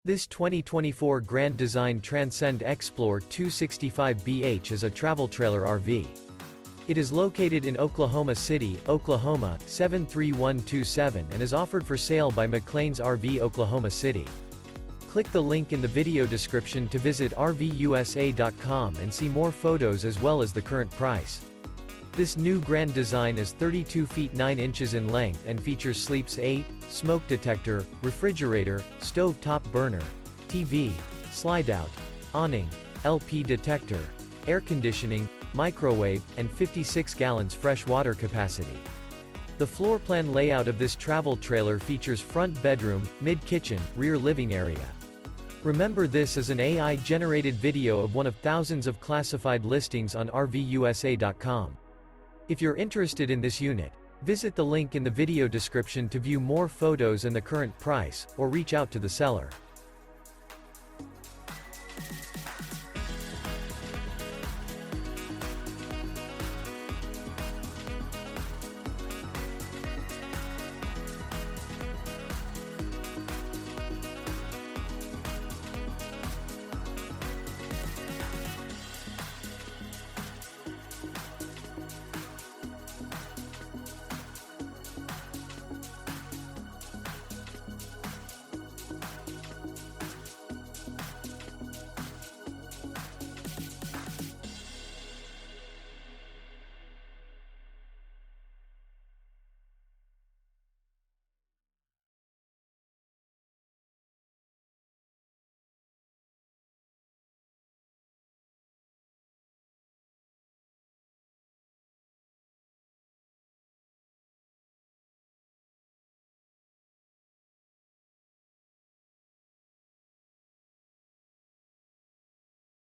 This 2024 Grand Design Transcend Xplor 265BH is a travel trailer RV. It is located in Oklahoma City, Oklahoma, 73127 and is offered for sale by McClain's RV Oklahoma City. Click the link in the video description to visit RVUSA.com and see more photos as well as the current price. This new Grand Design is 32 feet 9 inches in length and features sleeps 8, smoke detector, refrigerator, stove top burner, TV, Slideout, awning, LP detector, air conditioning, microwave, and 56 gallons fresh water capacity. The floor plan layout of this travel trailer features front bedroom, mid-kitchen, rear living area. Remember, this is an AI-generated video of one of thousands of classified listings on RVUSA.com. If you're interested in this unit, visit the link in the video description to view more photos and the current price, or reach out to the seller.